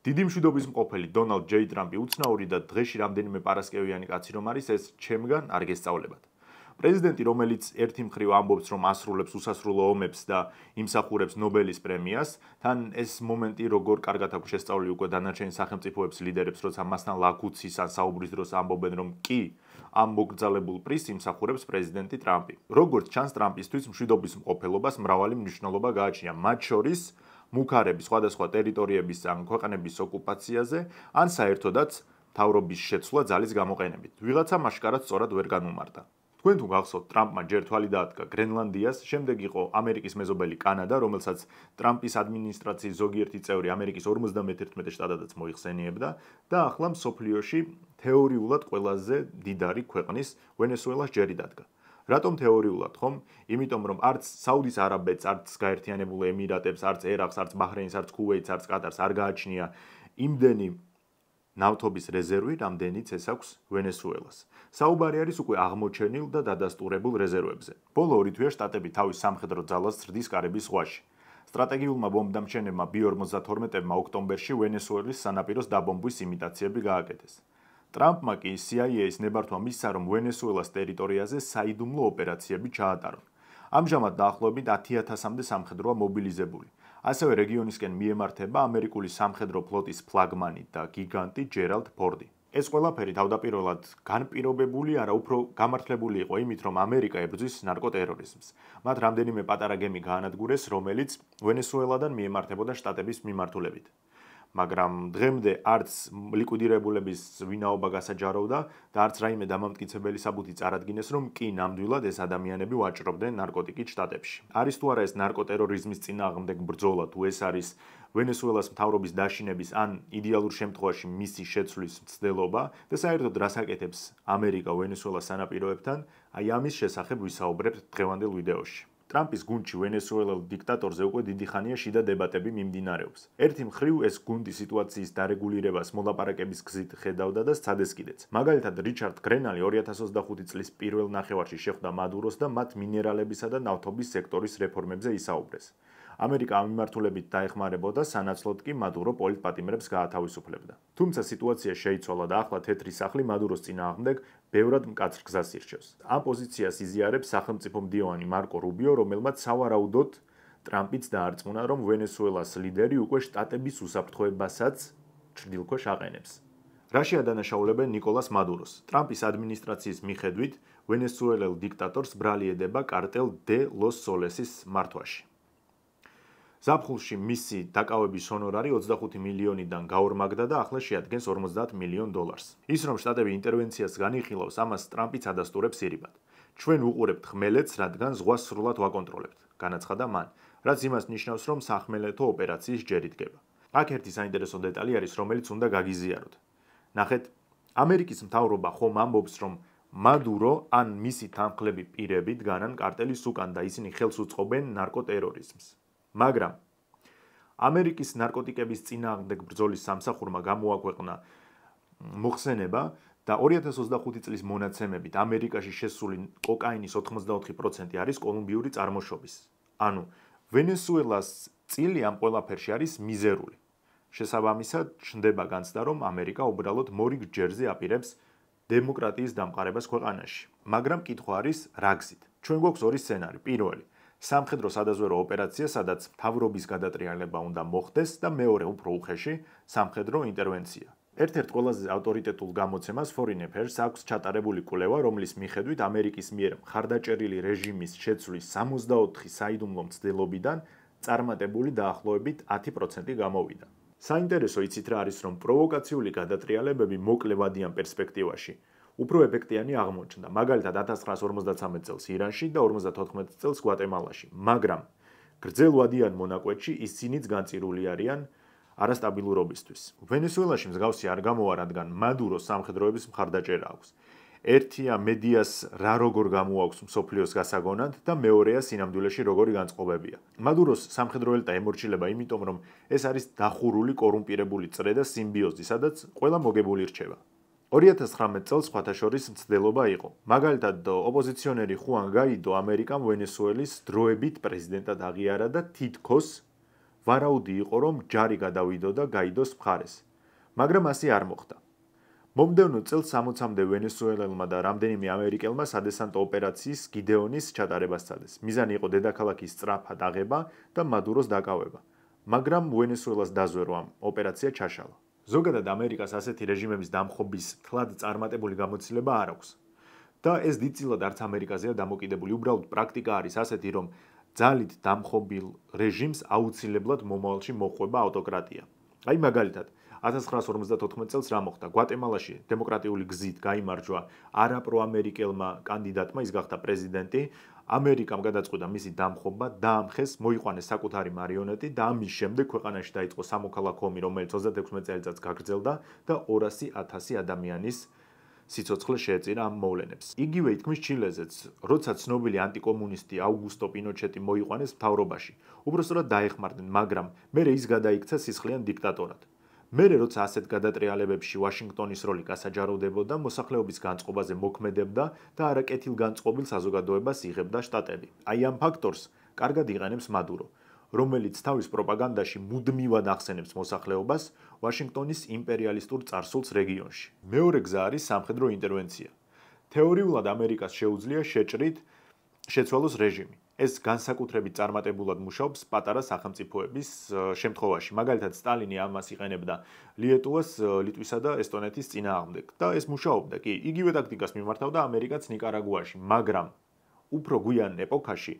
დიდი მშვიდობის მყოფელი დონალდ ჯეი ტრამპი უცნაური და დღეში რამდენიმე პარასკევიანი კაცი რომ არის, ეს ჩემგან არ გესწავლებათ. პრეზიდენტი, რომელიც ერთი მხრივ ამბობს, რომ ასრულებს უსასრულო ომებს და იმსახურებს ნობელის პრემიას, თან ეს მომენტი როგორ კარგად აქვს შესწავლილი უკვე დანარჩენი სახელმწიფოების ლიდერებს, როცა მასთან ლაქუცის ან საუბრის დროს ამბობენ, რომ კი ამ მოგრძალებულ პრიზს იმსახურებს პრეზიდენტი ტრამპი. როგორც ჩანს, ტრამპისთვის მშვიდობის მყოფელობას მრავალი მნიშვნელობა გააჩნია, მათ შორის მუქარები სხვადასხვა ტერიტორიების ან ქვეყნების ოკუპაციაზე, ან საერთოდაც მთავრობის შეცვლა ძალის გამოყენებით. ვიღაცა მაშკარად სწორად ვერ განუმარტა. თქვენ თუ გახსოვთ, ტრამპმა ჯერ თვალი დაადგა გრენლანდიას, შემდეგ იყო ამერიკის მეზობელი კანადა, რომელსაც ტრამპის ადმინისტრაციის ზოგიერთი წევრი ამერიკის 51 შტატადაც მოიხსენიებდა და ახლა მსოფლიოში თეორიულად ყველაზე მდიდარი ქვეყნის ვენესუელას ჯერი დადგა. რატომ თეორიულად, ხომ? იმიტომ რომ არც საუდის არაბეთს, არც გაერთიანებულ ემირატებს, არც ერაყს, არც ბაჰრეინს, არც ქუვეითს, არც ყატარს არ გააჩნია იმდენი ნავთობის რეზერვი, რამდენიც ეს აქვს ვენესუელას. საუბარი არის უკვე აღმოჩენილ და დადასტურებულ რეზერვებზე. ბოლო 2 თვეა შტატები თავის სამხედრო ძალას ზრდის კარიბის ზღვაში. სტრატეგიულმა ბომბდამშენებმა B-52-მა ოქტომბერში ვენესუელის სანაპიროს დაბომბვის იმიტაციები გააკეთეს. ტრამპმა კი CIA-ის ნებართვა მისცა, რომ ვენესუელას ტერიტორიაზე საიდუმლო ოპერაციები ჩაატარონ. ამჟამად დაახლოებით 10,000-მდე სამხედროა მობილიზებული. ასევე რეგიონისკენ მიემართება ამერიკული სამხედრო ფლოტის ფლაგმანი და გიგანტი ჯერალდ ფორდი. ეს ყველაფერი თავდაპირველად განპირობებული, არა უფრო გამართლებული იყო იმით, რომ ამერიკა ებრძვის ნარკოტერორიზმს. მათ რამდენიმე პატარა გემი გაანადგურეს, რომელიც ვენესუელადან მიემართებოდა შტატების მიმართულებით. მაგრამ დღემდე არც ლიკვიდირებულების ვინაობა გასაჯაროვდა და არც რაიმე დამამტკიცებელი საბუთი წარადგინეს, რომ კი ნამდვილად ეს ადამიანები ვაჭრობდნენ ნარკოტიკით შტატებში. არის თუ არა ეს ნარკოტერორიზმის წინააღმდეგ ბრძოლა, თუ ეს არის ვენესუელას მთავრობის დაშინების ან იდეალურ შემთხვევაში მისი შეცვლის მცდელობა და საერთოდ რას აკეთებს ამერიკა ვენესუელას სანაპიროებთან, აი ამის შესახებ ვისაუბრებთ დღევანდელ ვიდეოში. ტრამპის გუნდში ვენესუელელ დიქტატორზე უკვე დიდი ხანია შიდა დებატები მიმდინარეობს. ერთი მხრივ ეს გუნდი სიტუაციის დარეგულირებას მოლაპარაკების გზით ხედავდა და სცადეს კიდეც. მაგალითად, რიჩარდ გრენალი 2025 წლის პირველ ნახევარში შეხვდა მადუროს და მათ მინერალებისა და ნავთობის სექტორის რეფორმებზე ისაუბრეს. ამერიკა ამ მიმართულებით დაეხმარებოდა, სანაცვლოდ კი მადურო პოლიტპატიმრებს გაათავისუფლებდა. თუმცა სიტუაცია შეიცვალა და ახლა თეთრი სახლი მადუროს წინააღმდეგ ბევრად მკაცრ გზას ირჩევს. ამ პოზიციას იზიარებს სახელმწიფო მდივანი მარკო რუბიო, რომელმაც სავარაუდოდ ტრამპიც დაარწმუნა, რომ ვენესუელას ლიდერი უკვე შტატების უსაფრთხოებასაც ჩრდილქვეშ აყენებს. რაში ადანაშაულებენ ნიკოლას მადუროს? ტრამპის ადმინისტრაციის მიხედვით, ვენესუელელ დიქტატორს ბრალი ედება კარტელ დე ლოს სოლესის მართვაში. ზაფხულში მისი დაკავების ჰონორარი 25 მილიონიდან გაორმაგდა და ახლა შეადგენს 50 მილიონ დოლარს. ის რომ შტატები ინტერვენციას განიხილავს, ამას ტრამპიც ადასტურებს ირიბად. ჩვენ ვუყურებთ ხმელეთს, რადგან ზღვას სრულად ვაკონტროლებთ, განაცხადა მან, რაც იმას ნიშნავს, რომ სახმელეთო ოპერაციის ჯერი დგება. აქ ერთი საინტერესო დეტალი არის, რომელიც უნდა გაგიზიაროთ. ნახეთ, ამერიკის მთავრობა ხომ ამბობს, რომ მადურო ან მისი თანხლები პირები დგანან კარტელის უკან და ისინი ხელს უწყობენ ნარკოტერორიზმს. მაგრამ ამერიკის ნარკოტიკების წინააღმდეგ ბრძოლის სამსახურმა გამოაქვეყნა მოხსენება და 2025 წლის მონაცემებით ამერიკაში შესული კოკაინის 84% არის კოლუმბიური წარმოშობის. ანუ ვენესუელას წილი ამ ყველაფერში არის მიზერული. შესაბამისად, ჩნდება განცდა, რომ ამერიკა უბრალოდ მორიგ ჯერზე აპირებს დემოკრატიის დამყარებას ქვეყანაში. მაგრამ კითხვა არის რა გზით? ჩვენ გვაქვს ორი სცენარი. პირველი, სამხედრო სადაზვერო ოპერაცია, სადაც მთავრობის გადატრიალება უნდა მოხდეს და მეორე უფრო უხეში, სამხედრო ინტერვენცია. ერთ-ერთ ყველაზე ავტორიტეტულ გამოცემას Foreign Affairs აქვს ჩატარებული კვლევა, რომლის მიხედვით ამერიკის მიერ მხარდაჭერილი რეჟიმის შეცვლის 64 საიდუმლო მცდელობიდან წარმატებული დაახლოებით 10% გამოვიდა. საინტერესო იცით რა არის, რომ პროვოკაციული გადატრიალებები მოკლევადიან პერსპექტივაში უფრო ეფექტიანი აღმოჩნდა, მაგალითად 1953 წელს ირანში და 54 წელს გვატემალაში, მაგრამ გრძელვადიან მონაკვეთში ისინიც განწირული არიან არასტაბილურობისთვის. ვენესუელაში მსგავსი არ გამოვა, რადგან მადუროს სამხედროების მხარდაჭერა აქვს. ერთია მედიას რა როგორ გამოაქვს მსოფლიოს გასაგონად და მეორეა სინამდვილეში როგორი განწყობებია. მადუროს სამხედრო ელიტა ემორჩილება იმიტომ, რომ ეს არის დახურული კორუმპირებული წრე და სიმბიოზი, სადაც ყველა მოგებული რჩება. 2019 წელს სხვათა შორის მცდელობა იყო. მაგალითად, ოპოზიციონერი ხუან გაიდო ამერიკამ ვენესუელის დროებით პრეზიდენტად აღიარა და თითქოს ვარაუდი იყო, რომ ჯარი გადავიდო და გაიდოს მხარეს. მაგრამ ასე არ მოხდა. მომდევნო წელს 60-მდე ვენესუელელმა და რამდენიმე ამერიკელმა სადესანტო ოპერაციის გიდეონის ჩატარებას სცადეს. მიზანი იყო დედაქალაქის სწრაფად აღება და მადუროს დაკავება. მაგრამ ვენესუელას დაზვერო ამ ოპერაცია ჩაშალა. ზოგადად ამერიკას ასეთი რეჟიმების დამხობის თლად წარმატებული გამოცდილება არ აქვს. და ეს დიდწილად არც ამერიკაზეა დამოკიდებული, უბრალოდ პრაქტიკა არის ასეთი, რომ ძალით დამხობილ რეჟიმს აუცილებლად მომავალში მოჰყვება ავტოკრატია. აი მაგალითად 1954 წელს რა მოხდა? გვატემალაში დემოკრატიული გზით გაიმარჯვა არაპროამერიკელმა კანდიდატმა, ის გახდა პრეზიდენტი. ამერიკამ გადაწყვიტა მისი დამხობა, დაამხეს, მოიყვანეს საკუთარი მარიონეტი და ამის შემდეგ ქვეყანაში დაიწყო სამოქალაქო ომი, რომელიც 36 წელიწადს გაგრძელდა და 200,000 ადამიანის სიცოცხლე შეეწირა ამ მოვლენებს. იგივე ითქმის ჩილეზეც, როცა ცნობილი ანტიკომუნისტი აუგუსტო პინოჩეტი მოიყვანეს მთავრობაში. უბრალოდ დაეხმარნენ, მაგრამ მერე ის გადაიქცა სისხლიან დიქტატორად. მერე როცა ასეთ გადატრიალებებში ვაშინგტონის როლი გასაჯაროვდებოდა, მოსახლეობის განწყობაზე მოქმედებდა და არაკეთილგანწყობილ საზოგადოებას იღებდა შტატები. აი ამ ფაქტორს კარგად იყენებს მადურო, რომელიც თავის პროპაგანდაში მუდმივად ახსენებს მოსახლეობას ვაშინგტონის იმპერიალისტურ წარსულს რეგიონში. მეორე გზა არის სამხედრო ინტერვენცია. თეორიულად ამერიკას შეუძლია შეჭრით შეცვალოს რეჟიმი. ეს განსაკუთრებით წარმატებულად მუშაობს პატარა სახელმწიფოების შემთხვევაში. მაგალითად, სტალინი ამას იყენებდა ლიეტუვას, ლიტვისა და ესტონეთის წინააღმდეგ და ეს მუშაობდა. კი, იგივე ტაქტიკას მიმართავდა ამერიკაც ნიკარაგუაში, მაგრამ უფრო გვიან ეპოქაში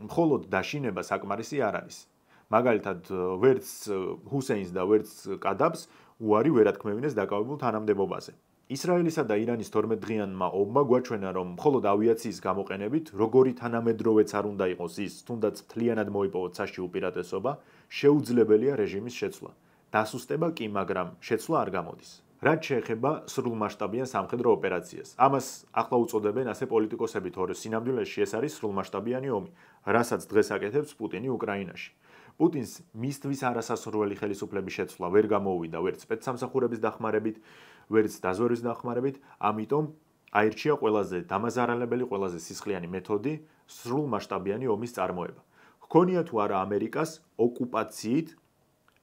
მხოლოდ დაშინება საკმარისი არ არის. მაგალითად, ვერც ჰუსეინს და ვერც კადაბს უარი ვერ ათქმევინეს დაკავებულ თანამდებობაზე. ისრაელისა და ირანის 12-დღიანმა ომმა გვაჩვენა, რომ მხოლოდ ავიაციის გამოყენებით, როგორი თანამედროვეც არ უნდა იყოს ის, თუნდაც მთლიანად მოიპოვოთ საშიში უპირატესობა, შეუძლებელია რეჟიმის შეცვლა. დასუსტება კი, მაგრამ შეცვლა არ გამოდის. რაც შეეხება სრულმასშტაბიან სამხედრო ოპერაციას. ამას ახლა უწოდებენ ასე პოლიტიკოსები, თორე სინამდვილეში ეს არის სრულმასშტაბიანი ომი, რასაც დღეს აკეთებს პუტინი უკრაინაში. პუტინს მისთვის არასასურველი ხელისუფლების შეცვლა ვერ გამოუვიდა ვერც სპეცსამსახურების დახმარებით, ვერც დაზვერვის დახმარებით, ამიტომ აირჩია ყველაზე დამაზარალებელი, ყველაზე სისხლიანი მეთოდი სრულმასშტაბიანი ომის წარმოება. ჰქონია თუ არა ამერიკას ოკუპაციით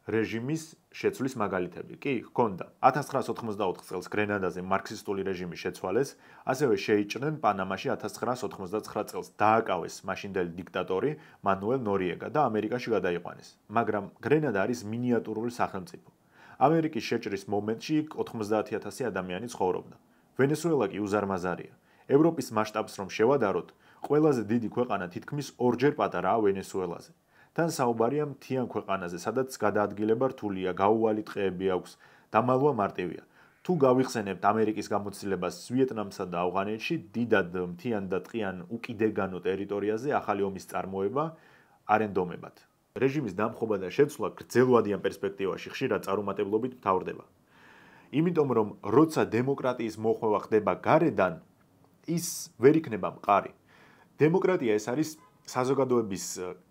რეჟიმის შეცვლის მაგალითები? კი, ჰქონდა. 1984 წელს გრენადაზე მარქსისტული რეჟიმი შეცვალეს, ასევე შეიჭრნენ პანამაში 1989 წელს დააკავეს მაშინდელი დიქტატორი მანუელ ნორიეგა და ამერიკაში გადაიყვანეს. მაგრამ გრენადა არის მინიატურული სახელმწიფო. ამერიკის შეჭრის მომენტში 90,000 ადამიანი ცხოვრობდა. ვენესუელა კი უზარმაზარია. ევროპის მასშტაბს რომ შევადაროთ, ყველაზე დიდი ქვეყანა თითქმის ორჯერ პატარაა ვენესუელაზე. თან საუბარია მთიან ქვეყანაზე, სადაც გადაადგილება რთულია, გაუვალი ტყეები აქვს, დამალვა მარტივია. თუ გავიხსენებთ ამერიკის გამოცდილებას ვიეტნამსა და ავღანეთში, დიდად მთიან და ტყიან უკიდეგანო ტერიტორიაზე ახალი ომის წარმოება არ ენდომებათ. რეჟიმის დამხობა და შეცვლა გრძელვადიან პერსპექტივაში ხშირად წარუმატებლობით მთავრდება. იმიტომ რომ როცა დემოკრატიის მოხვევა ხდება გარედან, ის ვერ იქნება მყარი. დემოკრატია ეს არის საზოგადოების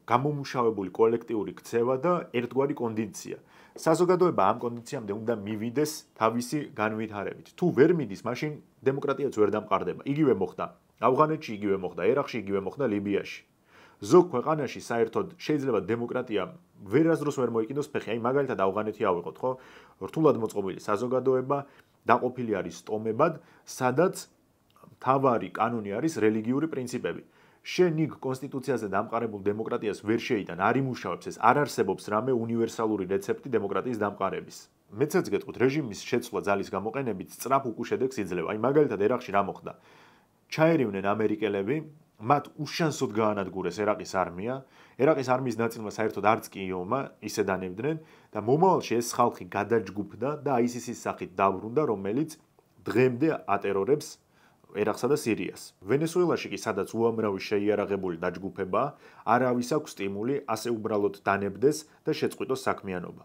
გამომუშავებული კოლექტიური ქცევა და ერთგვარი კონდიცია. საზოგადოება ამ კონდიციამდე უნდა მივიდეს თავისი განვითარებით. თუ ვერ მიდის, მაშინ დემოკრატიაც ვერ დამყარდება. იგივე მოხდა ავღანეთში, იგივე მოხდა ერაყში, იგივე მოხდა ლიბიაში. ზოგ ქვეყანაში საერთოდ შეიძლება დემოკრატია ვერასდროს ვერ მოიკიდოს ფეხი. აი მაგალითად ავღანეთი ავიღოთ, ხო? რთულად მოწყობილი საზოგადოება დაყოფილი არის სტომებად, სადაც მთავარი კანონი არის რელიგიური პრინციპები. შენ იქ კონსტიტუციაზე დამყარებულ დემოკრატიას ვერ შეიტან, არ იმუშავებს ეს, არ არსებობს რამე უნივერსალური რეცეპტი დემოკრატიის დამყარების. მეცაც გეტყვით, რეჟიმის შეცვლა ძალის გამოყენებით სწრაფ უკუშედეგს იძლევა. აი მაგალითად ერაყში რა მოხდა? ჩაერივნენ ამერიკელები, მათ უშანსოდ გაანადგურეს ერაყის არმია, ერაყის არმიის ნაწილმა საერთოდ არც კი იომა, ისე დანებდნენ და მომავალში ეს ხალხი გადაჯგუფდა და ISIS-ის სახით დაბრუნდა, რომელიც დღემდე ატერორებს ერაყსა და სირიას. ვენესუელაში კი, სადაც უამრავი შეიარაღებული დაჯგუფებაა, არავის აქვს სტიმული ასე უბრალოდ დანებდეს და შეწყვიტოს საქმიანობა.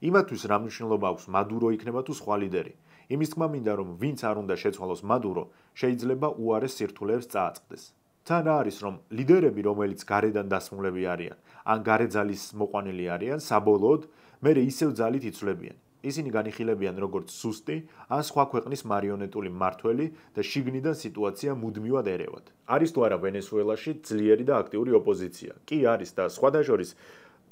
იმათთვის რა მნიშვნელობა აქვს მადურო იქნება თუ სხვა ლიდერი? იმის თქმა მინდა, რომ ვინც არ უნდა შეცვალოს მადურო, შეიძლება უარეს სირთულეებს წააწყდეს. თან რა არის, რომ ლიდერები, რომელიც გარედან დასმულები არიან, ან გარე ძალის მოყვანილი არიან, საბოლოოდ მერე ისევ ძალით იცვლებიან. ისინი განიხილებიან როგორც სუსტი, ან სხვა ქვეყნის მარიონეტული მმართველი და შიგნიდან სიტუაცია მუდმივად ერევად. არის თუ არა ვენესუელაში ძლიერი და აქტიური ოპოზიცია? კი არის და სხვადასხვა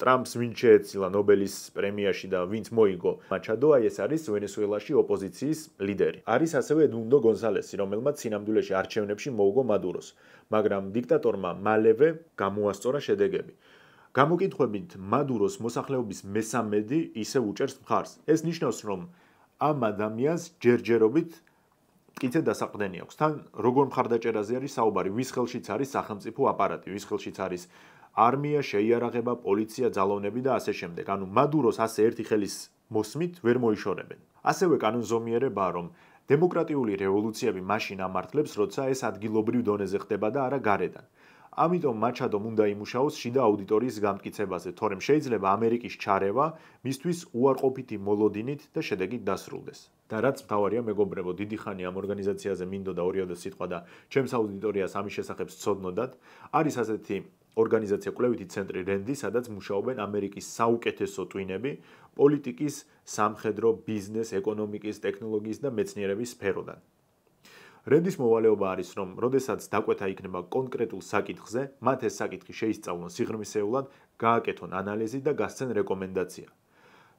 ტრამპს ვინ შეეცილა ნობელის პრემიაში და ვინც მოიგო მაჩადო, აი ეს არის ვენესუელაში ოპოზიციის ლიდერი. არის ასევე ნუნდო გონსალესი, რომელმაც სინამდვილეში არჩევნებში მოუგო მადუროს, მაგრამ დიქტატორმა მალევე გამოასწორა შედეგები. გამოკითხვებით მადუროს მოსახლეობის მესამედი ისევ უჭერს მხარს. ეს ნიშნავს, რომ ამ ადამიანს ჯერჯერობით მტკიცე დასაყრდენი აქვს. თან როგორ მხარდაჭერაზე არის საუბარი, ვის ხელშიც არის სახელმწიფო აპარატი, ვის ხელშიც არის არმია, შეიარაღება, პოლიცია, ძალოვნები და ასე შემდეგ. ანუ მადუროს ასე ერთი ხელის მოსმით ვერ მოიშორებენ. ასევე კანონზომიერებაა, რომ დემოკრატიული რევოლუციები მაშინ ამართლებს, როცა ეს ადგილობრივ დონეზე ხდება და არა გარედან. ამიტომ მაჩადომ უნდა იმუშაოს შიდა აუდიტორიის გამტკიცებაზე, თორემ შეიძლება ამერიკის ჩარევა მისთვის უარყოფითი მოლოდინით და შედეგით დასრულდეს. და რაც მთავარია, მეგობრებო, დიდი ხანი ამ ორგანიზაციაზე მინდოდა 2 სიტყვა და ჩემს აუდიტორიას ამის შესახებ სცოდნოდათ. არის ასეთი ორგანიზაცია კვლევითი ცენტრი რენდი, სადაც მუშაობენ ამერიკის საუკეთესო ტვინები პოლიტიკის, სამხედრო, ბიზნეს, ეკონომიკის, ტექნოლოგიის და მეცნიერების სფეროდან. რენდის მოვალეობა არის, რომ როდესაც დაკვეთა იქნება კონკრეტულ საკითხზე, მათ ეს საკითხი შეისწავლონ სიღრმისეულად, გააკეთონ ანალიზი და გასცენ რეკომენდაცია.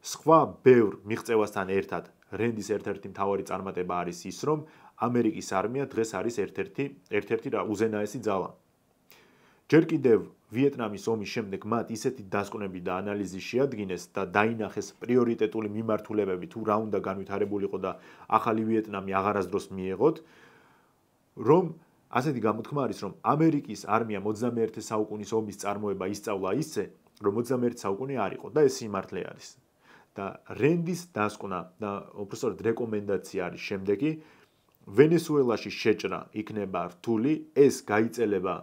სხვა ბევრ მიღწევასთან ერთად, რენდის ერთ-ერთი მთავარი წარმატება არის ის, რომ ამერიკის არმია დღეს არის ერთ-ერთი უზენაესი ძალა. ჯერ კიდევ ვიეტნამის ომის შემდეგ მათ ისეთი დასკვნები და ანალიზი შეადგინეს და დაინახეს პრიორიტეტული მიმართულებები თუ რა უნდა განვითარებულიყო და ახალი ვიეტნამი აღარასდროს მიეღოთ, რომ ასეთი გამოთქმა არის, რომ ამერიკის არმია 21 საუკუნის ომის წარმოება ისწავლა ისე, რომ 21 საუკუნე არ იყო და ეს სიმართლე არის. და რენდის დასკვნა და უბრალოდ რეკომენდაცია არის შემდეგი: ვენესუელაში შეჭრა იქნება რთული, ეს გაიწელება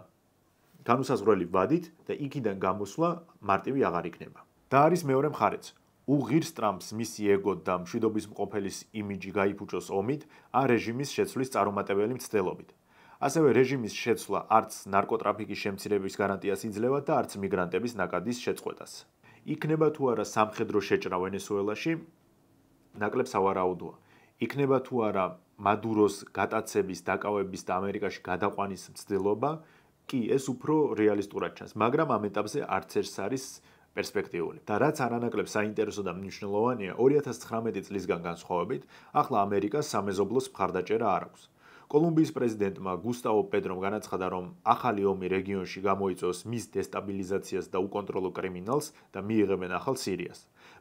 განუსაზღვრელი ვადით და იქიდან გამოსვლა მარტივი აღარ იქნება. და არის მეორე მხარეც. უღირს ტრამპს მისი ეგო და მშვიდობის მყოფელის იმიჯი გაიფუჭოს ომით, ან რეჟიმის შეცვლის წარუმატებელი მცდელობით. ასევე რეჟიმის შეცვლა არც ნარკოტრაფიკის შემცირების გარანტიას იძლევა და არც მიგრანტების ნაკადის შეწყვეტას. იქნება თუ არა სამხედრო შეჭრა ვენესუელაში, ნაკლებ სავარაუდოა. იქნება თუ არა მადუროს გატაცების, დაკავების და ამერიკაში გადაყვანის მცდელობა, კი ეს უფრო რეალისტურად ჩანს, მაგრამ ამ ეტაპზე არც ეს არის პერსპექტიული. და რაც არანაკლებ საინტერესო და მნიშვნელოვანია, 2019 წლისგან განსხვავებით, ახლა ამერიკას სამეზობლოს მხარდაჭერა არ აქვს. კოლუმბიის პრეზიდენტმა გუსტავო პეტრომ განაცხადა, რომ ახალი ომი რეგიონში გამოიწვევს მის დესტაბილიზაციას და უკონტროლო კრიმინალს და მიიღებენ ახალ სირიას.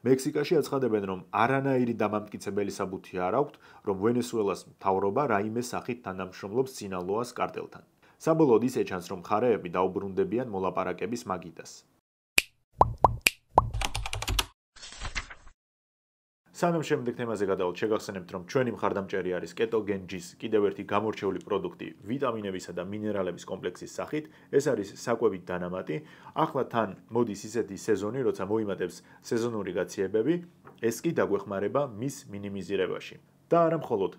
მექსიკაში აცხადებენ, რომ არანაირი დამამტკიცებელი საბუთი არ აქვთ, რომ ვენესუელას მთავრობა რაიმე სახით თანამშრომლობს სინალოას კარტელთან. საბოლოოდ ისე ჩანს, რომ მხარეები დაუბრუნდებიან მოლაპარაკების მაგიდას. სანამ შემდეგ თემაზე გადავალთ, შეგახსენებთ, რომ ჩვენი მხარდამჭერი არის კეტოგენჯის კიდევ ერთი გამორჩეული პროდუქტი ვიტამინებისა და მინერალების კომპლექსის სახით. ეს არის საკვებით დანამატი. ახლა თან მოდის ისეთი სეზონი, როცა მოიმატებს სეზონური გაციებები, ეს კი დაგვეხმარება მის მინიმიზირებაში. და არა მხოლოდ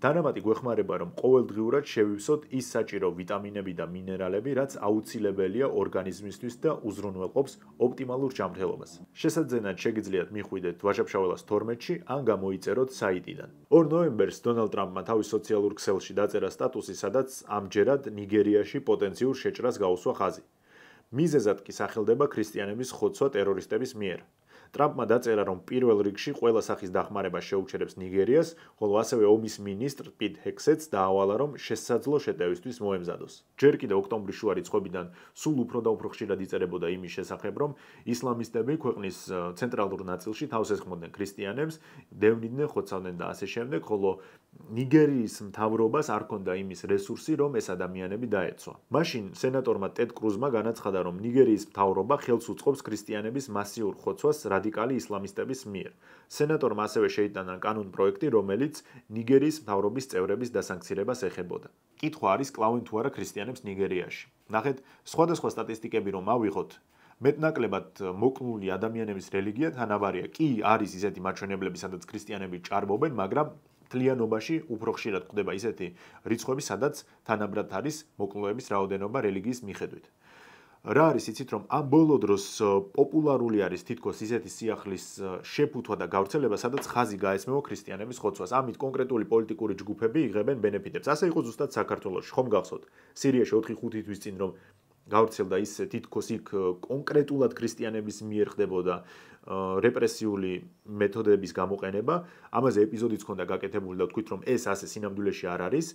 დანამატი გვეხმარება, რომ ყოველდღიურად შევივსოთ ის საჭირო ვიტამინები და მინერალები, რაც აუცილებელია ორგანიზმისთვის და უზრუნველყოფს ოპტიმალურ ჯანმრთელობას. შესაძენად შეგიძლიათ მიხვიდეთ ვაჟა-ფშაველას 12-ში ან გამოიწეროთ საიტიდან. 2 ნოემბერს დონალდ ტრამპმა თავის სოციალურ ქსელში დაწერა სტატუსი, სადაც ამჯერად ნიგერიაში პოტენციურ შეჭრას გაუსვა ხაზი. მიზეზად კი სახელდება ქრისტიანების ხოცვა ტერორისტების მიერ. ტრამპმა დაწერა, რომ პირველ რიგში ყველა სახის დახმარება შეუჩერებს ნიგერიას, ხოლო ასევე ომის მინისტრ პიტ ჰექსეტს დაავალა, რომ შესაძლო შეტევისთვის მოემზადოს. ჯერ კიდევ ოქტომბრის შუა რიცხვებიდან სულ უფრო და უფრო ხშირად იწერებოდა იმის შესახებ, რომ ისლამისტები ქვეყნის ცენტრალურ ნაწილში თავს ესხმოდნენ ქრისტიანებს, დევნიდნენ, ხოცავდნენ და ასე შემდეგ, ხოლო ნიგერიის მთავრობას არ ჰქონდა იმის რესურსი, რომ ეს ადამიანები დაეცვა. მაშინ სენატორმა ტედ კრუზმა განაცხადა, რომ ნიგერიის მთავრობა ხელს უწყობს ქრისტიანების მასიურ ხოცვას რადიკალი ისლამისტების მიერ. სენატორმა ასევე შეიტანა კანონ პროექტი, რომელიც ნიგერიის მთავრობის წევრების დასანქცირებას ეხებოდა. კითხვა არის, კლავენ თუ არა ქრისტიანებს ნიგერიაში. ნახეთ, სხვადასხვა სტატისტიკები რომ ავიღოთ, მეტნაკლებად მოკლული ადამიანების რელიგია თანაბარია. კი არის ისეთი მაჩვენებლები, სადაც ქრისტიანები ჭარბობენ, მაგრამ მთლიანობაში უფრო ხშირად გვხვდება ისეთი რიცხვები, სადაც თანაბრად არის მოკლულების რაოდენობა რელიგიის მიხედვით. რა არის იცით, რომ ამ ბოლო დროს პოპულარული არის თითქოს ისეთი სიახლის შეფუთვა და გავრცელება, სადაც ხაზი გაესმევა ქრისტიანების ხოცვას. ამით კონკრეტული პოლიტიკური ჯგუფები იღებენ ბენეფიტებს. ასე იყო ზუსტად საქართველოში, ხომ გახსოვთ? სირიაში 4-5 თვის წინ რომ გავრცელდა ის თითქოს იქ კონკრეტულად ქრისტიანების მიერ ხდებოდა რეპრესიული მეთოდების გამოყენება. ამაზე ეპიზოდიც ჰქონდა გაკეთებული და თქვით რომ ეს ასე სინამდვილეში არ არის.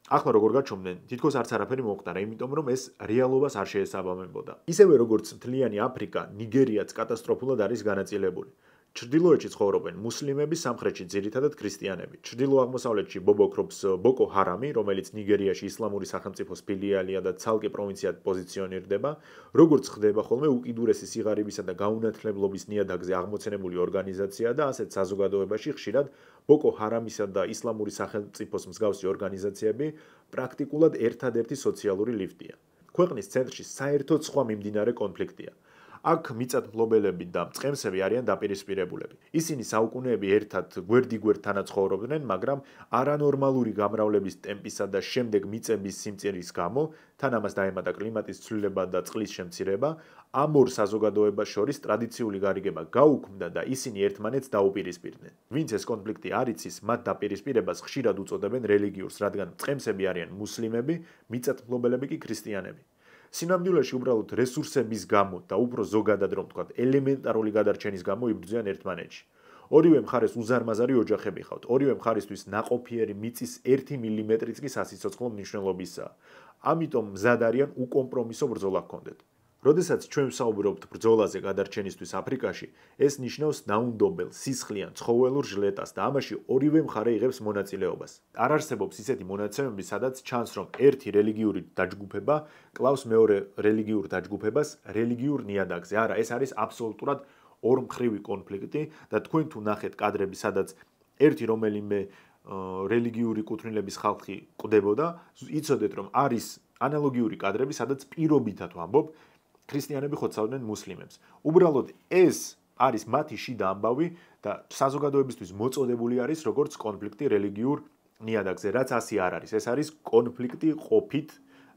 ახლა როგორ გაჩვენდნენ, თითქოს არც არაფერი მოხდა, იმიტომ რომ ეს რეალობას არ შეესაბამებოდა. ისევე როგორც მთლიანი აფრიკა, ნიგერიაც კატასტროფულად არის განაწილებული. ჩრდილოეთში ცხოვრობენ მუსლიმები, სამხრეთში ძირითადად ქრისტიანები. ჩრდილო-აღმოსავლეთში ბობოქრობს ბოკო ჰარამი, რომელიც ნიგერიაში ისლამური სახელმწიფოს ფილიალია და ცალკე პროვინციად პოზიციონირდება. როგორც ხდება ხოლმე უკიდურესი სიღარიბისა და გაუნათლებლობის ნიადაგზე აღმოცენებული ორგანიზაცია და ასეთ საზოგადოებაში ხშირად ბოკო ჰარამისა და ისლამური სახელმწიფოს მსგავსი ორგანიზაციები პრაქტიკულად ერთადერთი სოციალური ლიფტია. ქვეყნის ცენტრში საერთოდ სხვა მიმდინარე კონფლიქტია. აქ მიწათმფლობელები და მწყემსები არიან დაპირისპირებულები. ისინი საუკუნეები ერთად გვერდიგვერდ თანაცხოვრობდნენ, მაგრამ არანორმალური გამრავლების ტემპისა და შემდეგ მიწების სიმწირის გამო, თან ამას დაემატა კლიმატის ცვლილება და წყლის შემცირება, ამ ორ საზოგადოებას შორის ტრადიციული გარიგება გაუქმდა და ისინი ერთმანეთს დაუპირისპირდნენ. ვინც ეს კონფლიქტი არ იცის, მათ დაპირისპირებას ხშირად უწოდებენ რელიგიურს, რადგან მწყემსები არიან მუსლიმები, მიწათმფლობელები კი ქრისტიანები. სინამდვილეში უბრალოდ რესურსების გამო და უფრო ზოგადად რომ ვთქვათ, ელემენტარული გადარჩენის გამო იბრძვიან ერთმანეთში. ორივე მხარეს უზარმაზარი ოჯახები ხავთ. ორივე მხარისთვის ნაყოფიერი მიწის 1 მილიმეტრიც კი სასიცოცხლო მნიშვნელობისაა. ამიტომ მზად არიან უკომპრომისო ბრძოლა ჰქონდეთ. როდესაც ჩვენ ვსაუბრობთ ბრძოლაზე გადარჩენისთვის აფრიკაში, ეს ნიშნავს დაუნდობელ, სისხლიან, ცხოველურ ჟლეტას და ამაში ორივე მხარე იღებს მონაწილეობას. არ არსებობს ისეთი მონაცემები, სადაც ჩანს, რომ ერთი რელიგიური დაჯგუფება კლავს მეორე რელიგიურ დაჯგუფებას რელიგიურ ნიადაგზე. არა, ეს არის აბსოლუტურად ორმხრივი კონფლიქტი და თქვენ თუ ნახეთ კადრები, სადაც ერთი რომელიმე რელიგიური კუთვნილების ხალხი კვდებოდა, იცოდეთ, რომ არის ანალოგიური კადრები, სადაც პირობითად ვამბობ, ქრისტიანები ხოცავდნენ მუსლიმებს. უბრალოდ ეს არის მათი შიდა ამბავი და საზოგადოებისთვის მოწოდებული არის როგორც კონფლიქტი რელიგიურ ნიადაგზე, რაც ასე არ არის. ეს არის კონფლიქტი ყოფით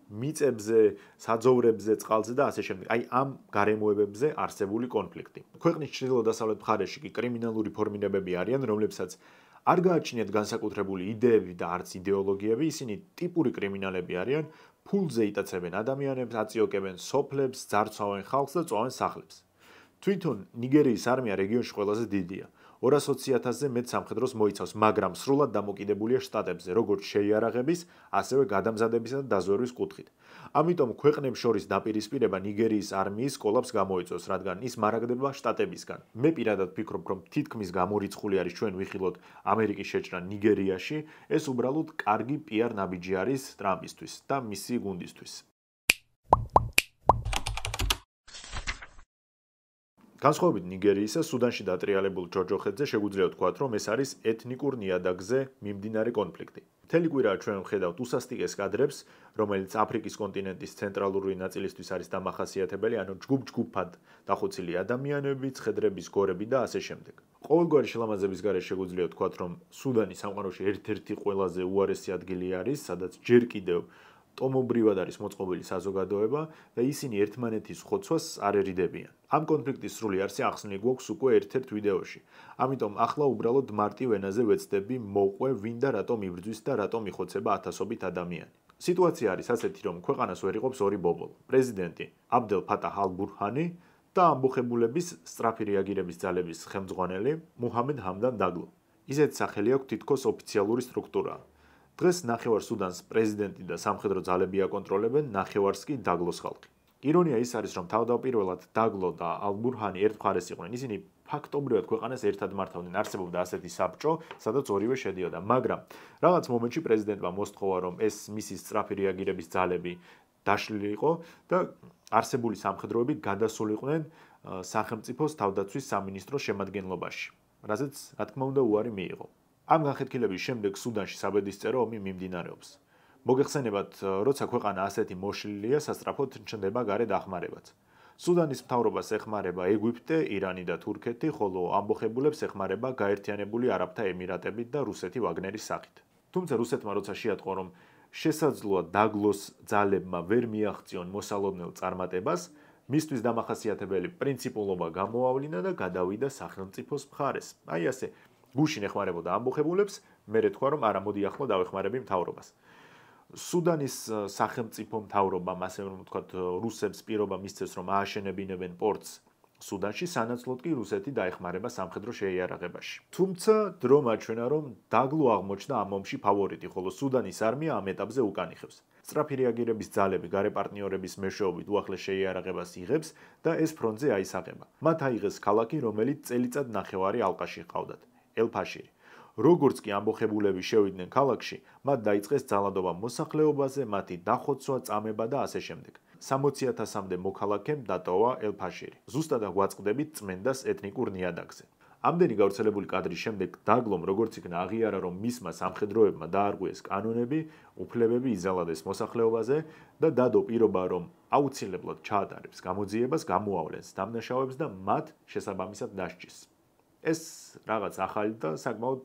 მიწებზე, საძოვრებზე, წყალზე და ასე შემდეგ. აი ამ გარემოებებზე არსებული კონფლიქტი. ქვეყნის ჩრდილო-დასავლეთ მხარეში კი კრიმინალური ფორმირებები არიან, რომლებსაც არ გააჩნიათ განსაკუთრებული იდეები და არც იდეოლოგიები, ისინი ტიპური კრიმინალები არიან, ფულზე იტაცებენ ადამიანებს, აწიოკებენ სოფლებს, ძარცვავენ ხალხს და წვავენ სახლებს. თვითონ ნიგერიის არმია რეგიონში ყველაზე დიდია. 220,000-ზე მეტ სამხედროს მოიცავს, მაგრამ სრულად დამოკიდებულია შტატებზე, როგორც შეიარაღების, ასევე გადამზადებისა და დაზვერვის კუთხით. ამიტომ ქვეყნებს შორის დაპირისპირება ნიგერიის არმიის კოლაპს გამოიწვევს, რადგან ის მარაგდება შტატებისგან. მე პირადად ვფიქრობ, რომ თითქმის გამორიცხული არის ჩვენ ვიხილოთ ამერიკის შეჭრა ნიგერიაში, ეს უბრალოდ კარგი პიარ ნაბიჯი არის ტრამპისთვის და მისი გუნდისთვის. განსხვავებით ნიგერიისა, სუდანში დატრიალებულ ჯოჯოხეთზე შეგვიძლია ვთქვათ, რომ ეს არის ეთნიკურ ნიადაგზე მიმდინარე კონფლიქტი. მთელი კვირა ჩვენ ვხედავთ უსასტიკეს კადრებს, რომელიც აფრიკის კონტინენტის ცენტრალური ნაწილისთვის არის დამახასიათებელი, ანუ ჯგუფ-ჯგუფად დახოცილი ადამიანები, ცხედრების გორები და ასე შემდეგ. ყოველგვარი შილამაზების გარეშე შეგვიძლია ვთქვათ, რომ სუდანი სამყაროში ერთ-ერთი ყველაზე უარესი ადგილი არის, სადაც ჯერ კიდევ ტომობრივად არის მოწყობილი საზოგადოება და ისინი ერთმანეთის ხოცვას არ ერიდებიან. ამ კონფლიქტის სრული არსი ახსნილი გვაქვს უკვე ერთ-ერთ ვიდეოში. ამიტომ ახლა უბრალოდ მარტივ ენაზე ვეცდები მოვყვე ვინ და რატომ იბრძვის და რატომ იხოცება ათასობით ადამიანი. სიტუაცია არის ასეთი, რომ ქვეყანას ვერ იყოფს ორი ბობოლო. პრეზიდენტი აბდელ ფატაჰ ალ-ბურჰანი და ამბოხებულების სწრაფი რეაგირების ძალების ხელმძღვანელი მუჰამედ ჰამდან დაგლო. ისეთი სახელი აქვს თითქოს ოფიციალური სტრუქტურაა. დღეს ნახევარ სუდანს პრეზიდენტი და სამხედრო ძალები აკონტროლებენ, ნახევარს კი დაგლოს ხალხი. ირონია ის არის, რომ თავდაპირველად დაგლო და ალ-ბურჰანი ერთ მხარეს იყვნენ. ისინი ფაქტობრივად ქვეყანას ერთად მართავდნენ. არსებობდა ასეთი საბჭო, სადაც ორივე შედიოდა, მაგრამ რაღაც მომენტში პრეზიდენტმა მოსთხოვა, რომ ეს მისი სწრაფი რეაგირების ძალები დაშლილიყო და არსებული სამხედროები გადასულიყვნენ სახელმწიფოს თავდაცვის სამინისტროს შემადგენლობაში, რაზეც რა თქმა უნდა უარი მიიღო. ამ განხეთქილების შემდეგ სუდანში საბედისწერო ომი მიმდინარეობს. მოგეხსენებათ, როცა ქვეყანა ასეთი მოშლილია, სასწრაფოდ ჩნდება გარე დახმარებაც. სუდანის მთავრობას ეხმარება ეგვიპტე, ირანი და თურქეთი, ხოლო ამბოხებულებს ეხმარება გაერთიანებული არაბთა ემირატები და რუსეთი ვაგნერის სახით. თუმცა რუსეთმა როცა შეატყო, რომ შესაძლოა დაგლოს ძალებმა ვერ მიაღწიონ მოსალოდნელ წარმატებას, მისთვის დამახასიათებელი პრინციპულობა გამოავლინა და გადავიდა სახელმწიფოს მხარეს. აი ასე გუშინ ეხმარებოდა ამბოხებულებს, მერე თქვა, რომ არა, მოდი ახლა დავეხმარები მთავრობას. სუდანის სახელმწიფო მთავრობამ, ასე რომ ვთქვათ, რუსებს პირობა მისცეს, რომ ააშენებინებენ პორტს სუდანში, სანაცვლოდ კი რუსეთი დაეხმარება სამხედრო შეიარაღებაში. თუმცა დრო მაჩვენა, რომ დაგლო აღმოჩნდა ამ ომში ფავორიტი, ხოლო სუდანის არმია ამ ეტაპზე უკან იხევს. სწრაფი რეაგირების ძალები გარე პარტნიორების მეშვეობით უახლეს შეიარაღებას იღებს და ეს ფრონტზე აისაღება. მათ აიღეს ქალაქი, რომელიც წელიწად ნახევარი ალყაში ჰყავდათ, ელ-ფაშირი. როგორც კი ამბოხებულები შევიდნენ ქალაქში, მათ დაიწყეს ძალადობა მოსახლეობაზე, მათი დახოცვა, წამება და ასე შემდეგ. 60,000-მდე მოქალაქემ დატოვა ელ-ფაშირი. ზუსტად აგვაწყდებით წმენდას ეთნიკურ ნიადაგზე. ამდენი გავრცელებული კადრის შემდეგ დაგლომ როგორც იქნა აღიარა, რომ მისმა სამხედროებმა დაარღვიეს კანონები, უფლებები იზალადეს მოსახლეობაზე და დადო პირობა, რომ აუცილებლად ჩაატარებს გამოძიებას, გამოავლენს დამნაშავეებს და მათ შესაბამისად დასჯის. ეს რაღაც ახალი და საკმაოდ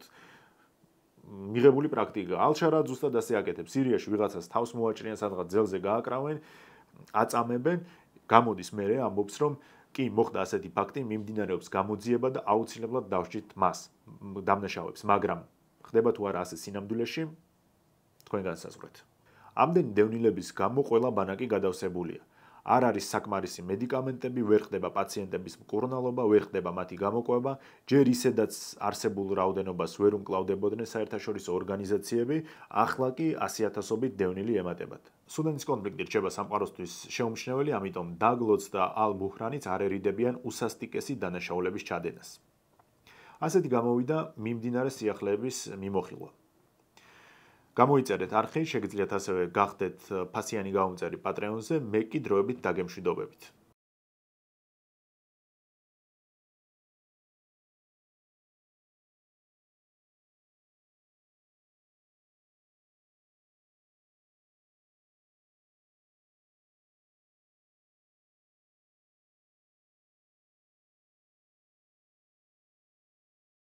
მიღებული პრაქტიკაა. ალ-შარა ზუსტად ასე აკეთებს. სირიაში ვიღაცას თავს მოაჭრიან, სადღაც ძელზე გააკრავენ, აწამებენ, გამოდის მერე ამბობს, რომ კი მოხდა ასეთი ფაქტი, მიმდინარეობს გამოძიება და აუცილებლად დავსჯით მას, დამნაშავეებს, მაგრამ ხდება თუ არა ასე სინამდვილეში, თქვენ განსაზღვრეთ. ამდენი დევნილების გამო ყველა ბანაკი გადავსებულია. არ არის საკმარისი მედიკამენტები, ვერ ხდება პაციენტების მკურნალობა, ვერ ხდება მათი გამოყვება, ჯერ ისედაც არსებულ რაოდენობას ვერ უმკლავდებოდნენ საერთაშორისო ორგანიზაციები, ახლა კი 100,000-ობით დევნილი ემატებათ. სუდანის კონფლიქტი რჩება სამყაროსთვის შეუმჩნეველი, ამიტომ დაგლოც და ალ-ბუჰრანიც არ ერიდებიან უსასტიკესი დანაშაულების ჩადენას. ასეთი გამოვიდა მიმდინარე სიახლეების მიმოხილვა. გამოიწერეთ არხი, შეგიძლიათ ასევე გახდეთ ფასიანი გამომწერი პატრეონზე, მე კი დროებით დაგემშვიდობებით.